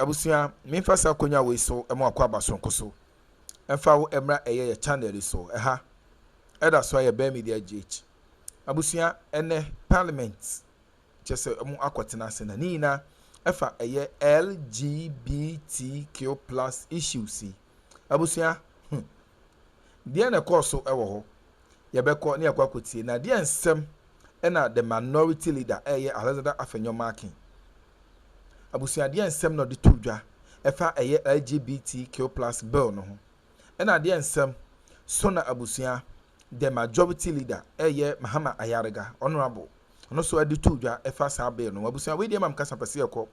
abusia me fasa konya we so emo akwa basonko so emfa wo emra eye channel so ha eda so ye be media gh abusia ene parliament chese emo akwatena se na nina efa eye LGBTQ+ issues abusia dia na course ewo ho ye be ko ne akwa kotie na dia nsem ena the minority leader eye Afenyo marking abusia dia nsem no de tudwa efa eye LGBTQ+ bill no ho ena dia nsem so na abusia the majority leader eye Mahama Ayariga honorable no so de tudwa efa sa bill no abusia we dia mam kasa pese ekọ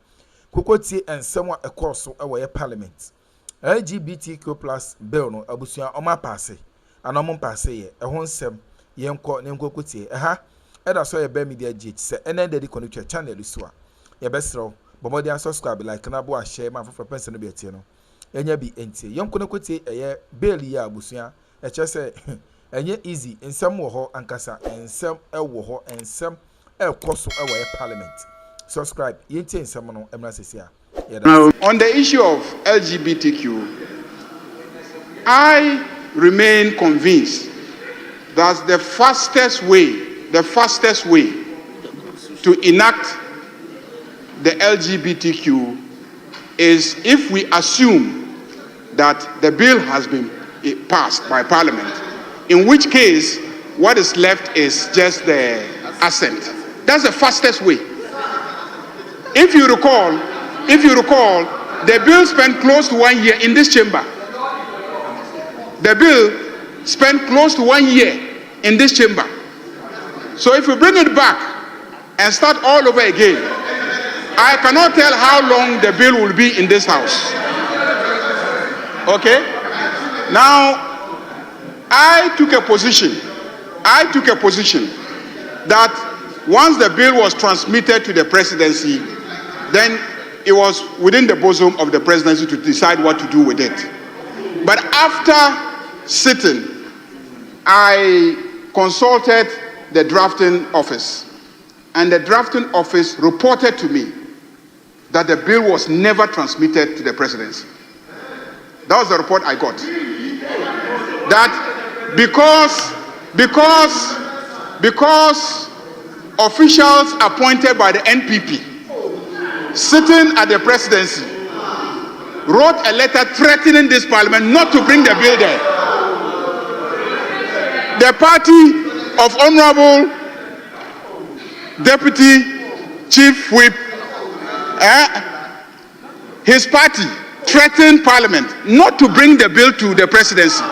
kokotie ensem a ekọ so ewo ye parliament LGBTQ+ bill no abusia oma passe anomon passe ye ehon nsem ye nkọ ne nkokotie ha eda so ye be media gh se enen de connect channel so a ye besro bomodi an subscribe like na bo a share ma for person no be tie no enya bi entie ye nkono kotie eye bill ya abusia e che se enye easy ensem wo ho ankasa ensem ewo ho ensem ekoso ewo ye parliament subscribe ye tie ensem no emra sesia. On the issue of LGBTQ, I remain convinced that the fastest way to enact the LGBTQ is if we assume that the bill has been passed by Parliament, in which case what is left is just the assent. That's the fastest way. If you recall, the bill spent close to 1 year in this chamber. The bill spent close to 1 year in this chamber. So if we bring it back and start all over again, I cannot tell how long the bill will be in this house. Okay? Now, I took a position that once the bill was transmitted to the presidency, then it was within the bosom of the presidency to decide what to do with it. But after sitting, I consulted the drafting office, and the drafting office reported to me that the bill was never transmitted to the presidency. That was the report I got. That because officials appointed by the NPP sitting at the presidency wrote a letter threatening this parliament not to bring the bill there. The party of Honorable Deputy Chief Whip, his party threatened Parliament not to bring the bill to the presidency.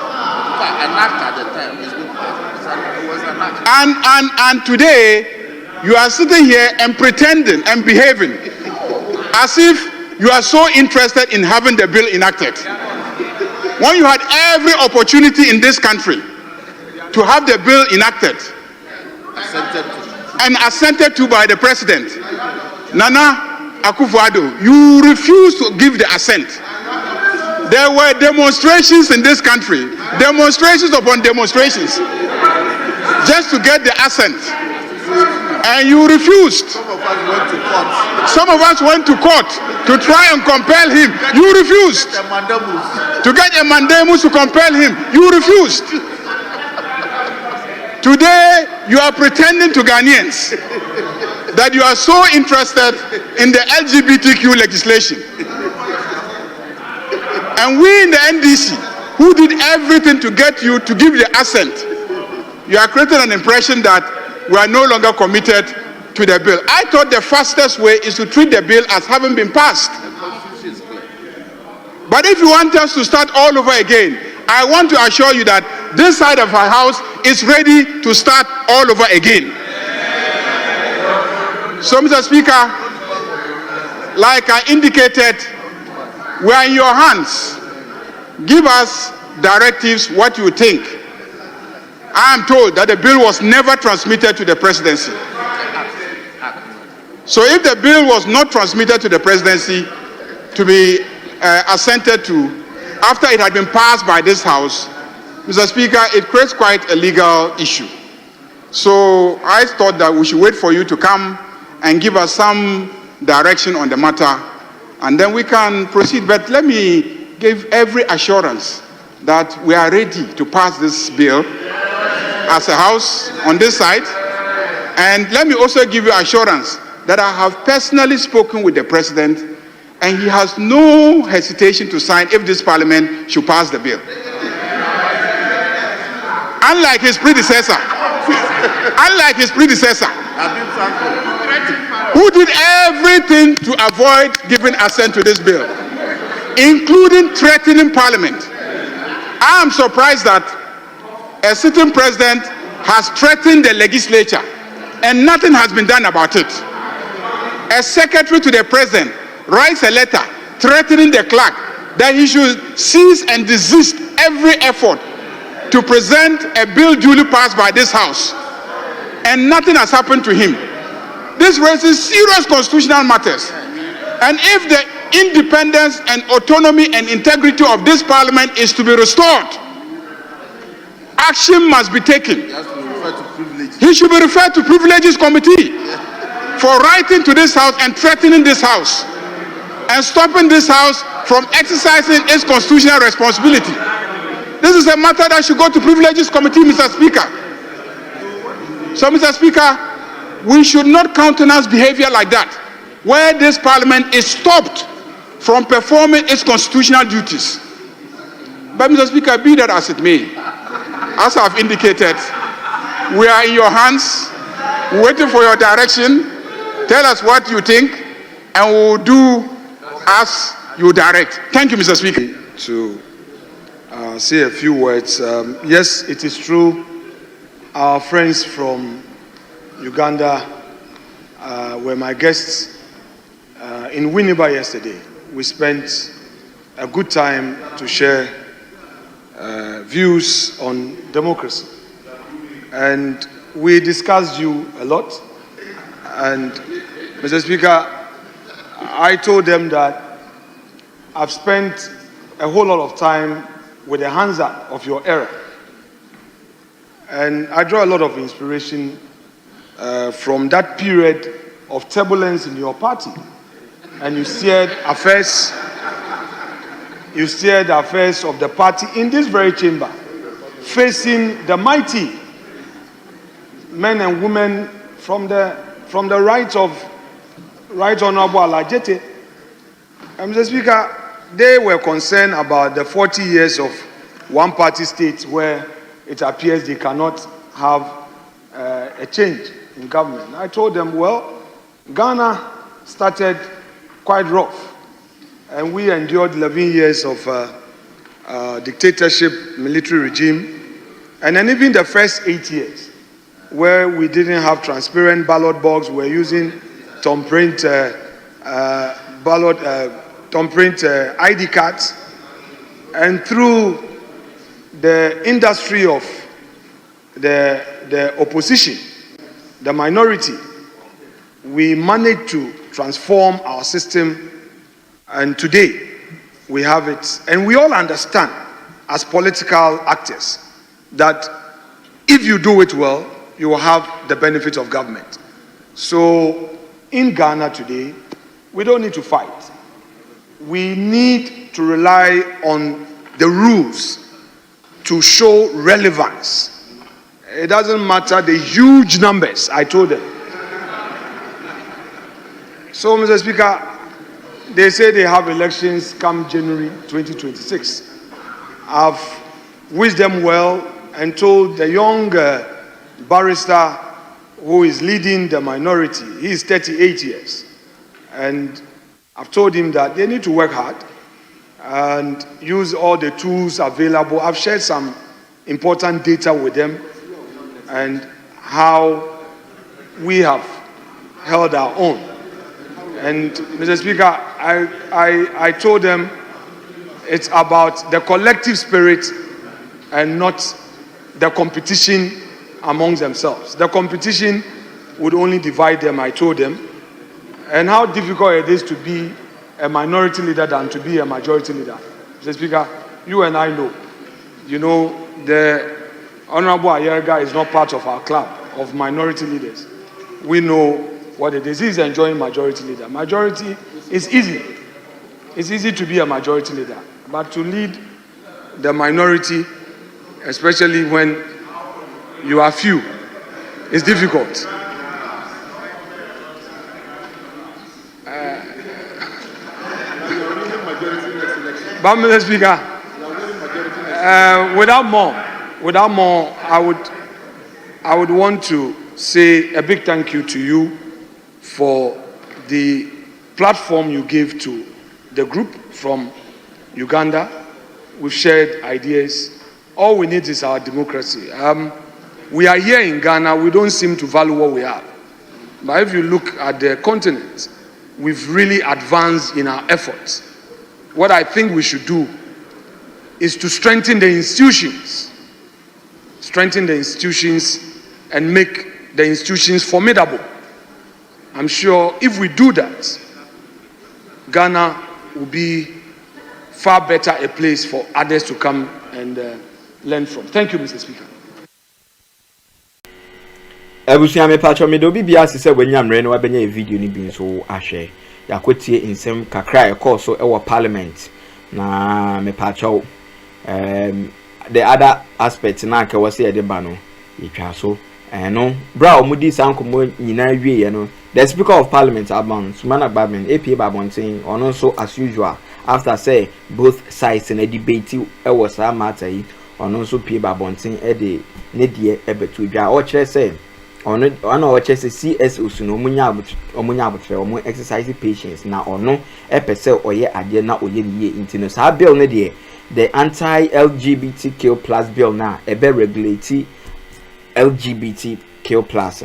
And today, you are sitting here and pretending and behaving as if you are so interested in having the bill enacted, when you had every opportunity in this country to have the bill enacted and assented to by the president. Nana Akufo-Addo, you refused to give the assent. There were demonstrations in this country, demonstrations upon demonstrations, just to get the assent. And you refused. Some of us went to court to try and compel him. You refused. To get a mandamus to compel him. You refused. Today, you are pretending to Ghanaians that you are so interested in the LGBTQ legislation. And we in the NDC, who did everything to get you to give the assent, you are creating an impression that we are no longer committed to the bill. I thought the fastest way is to treat the bill as having been passed. But if you want us to start all over again, I want to assure you that this side of our house is ready to start all over again. So, Mr. Speaker, like I indicated, we are in your hands. Give us directives, what you think. I am told that the bill was never transmitted to the presidency. So if the bill was not transmitted to the presidency to be assented to after it had been passed by this house, Mr. Speaker, it creates quite a legal issue. So I thought that we should wait for you to come and give us some direction on the matter and then we can proceed. But let me give every assurance that we are ready to pass this bill as a house on this side. And let me also give you assurance that I have personally spoken with the president, and he has no hesitation to sign if this parliament should pass the bill. Unlike his predecessor, who did everything to avoid giving assent to this bill, including threatening parliament. I am surprised that a sitting president has threatened the legislature and nothing has been done about it. A secretary to the president writes a letter threatening the clerk that he should cease and desist every effort to present a bill duly passed by this house, and nothing has happened to him. This raises serious constitutional matters, and if the independence and autonomy and integrity of this parliament is to be restored, action must be taken. He should be referred to Privileges Committee for writing to this house and threatening this house and stopping this house from exercising its constitutional responsibility. This is a matter that should go to Privileges Committee, Mr. Speaker. So, Mr. Speaker, we should not countenance behavior like that, where this parliament is stopped from performing its constitutional duties. But, Mr. Speaker, be that as it may, as I've indicated, we are in your hands, waiting for your direction. Tell us what you think, and we will do as you direct. Thank you, Mr. Speaker. To say a few words. Yes, it is true. Our friends from Uganda were my guests in Winneba yesterday. We spent a good time to share views on democracy. And we discussed you a lot. And Mr. Speaker, I told them that I've spent a whole lot of time with the Hansa of your era. And I draw a lot of inspiration from that period of turbulence in your party. And you steered affairs of the party in this very chamber, facing the mighty men and women from the right Honorable Alajete. And Mr. Speaker, they were concerned about the 40 years of one-party state where it appears they cannot have a change in government. I told them, well, Ghana started quite rough, and we endured 11 years of dictatorship, military regime, and then even the first 8 years, where we didn't have transparent ballot box, we were using thumbprint ID cards, and through the industry of the opposition, the minority, we managed to transform our system, and today we have it. And we all understand as political actors that if you do it well, you will have the benefit of government. So in Ghana today, we don't need to fight. We need to rely on the rules to show relevance. It doesn't matter the huge numbers, I told them. So, Mr. Speaker, they say they have elections come January 2026. I've wished them well and told the young barrister who is leading the minority, he is 38 years. And I've told him that they need to work hard and use all the tools available. I've shared some important data with them and how we have held our own. And Mr. Speaker, I told them it's about the collective spirit and not the competition amongst themselves. The competition would only divide them, I told them, and how difficult it is to be a minority leader than to be a majority leader. Mr. Speaker, you and I know, the Honorable Ayariga is not part of our club of minority leaders. We know what it is. He's enjoying majority leader. Majority is easy. It's easy to be a majority leader, but to lead the minority, especially when you are few, is difficult. But Mr. Speaker, without more, I would want to say a big thank you to you for the platform you gave to the group from Uganda. We've shared ideas. All we need is our democracy. We are here in Ghana. We don't seem to value what we have. But if you look at the continent, we've really advanced in our efforts. What I think we should do is to strengthen the institutions. Strengthen the institutions and make the institutions formidable. I'm sure if we do that, Ghana will be far better a place for others to come and learn from. Thank you, Mr. Speaker. Ebusia me pacho me do bibia se when yamre no abenya video ni bi so ahwe yakotie insem kakra e call so e wo parliament na me pacho the other aspect na ka wose e de ba no etwa so no bra omudi sankomo nyina wie ye no the speaker of parliament Aban Sumana Bagbin APA Babontin ono so as usual after say both sides in a debate e was a matter yi ono so PA Babontin e de ne de e betu dwa o kire say ono o kire say CS osuno omunya abutre omu exercise patience na ono e pese oye ade na oye niye intino sa bill ne de the anti-LGBTQ plus bill na ebe regulate LGBTQ plus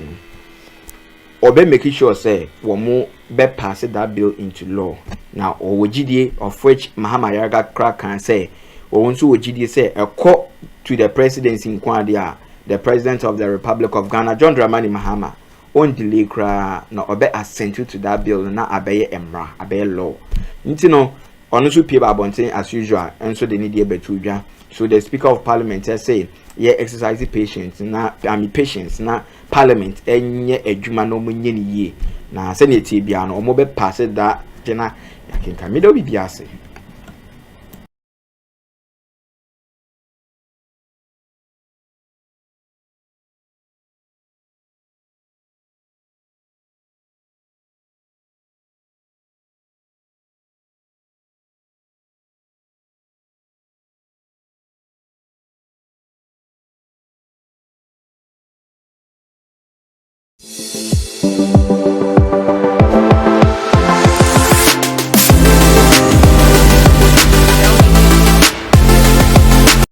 or be making sure say womo be pass that bill into law. Now or wojidie of which Ayariga crack can say or once wojidie say a call to the presidency in Kwadia, the president of the Republic of Ghana, John Dramani Mahama, on delay cra no obe assent to that bill na abeye emra abeye law. Ntino onusu people abontin as usual and so they need a betuja. So the speaker of parliament has said yeah exercise patience na patience na parliament enye adwuma no munye ni ye na senate bia no omo be pass that na yakenka me do bibia se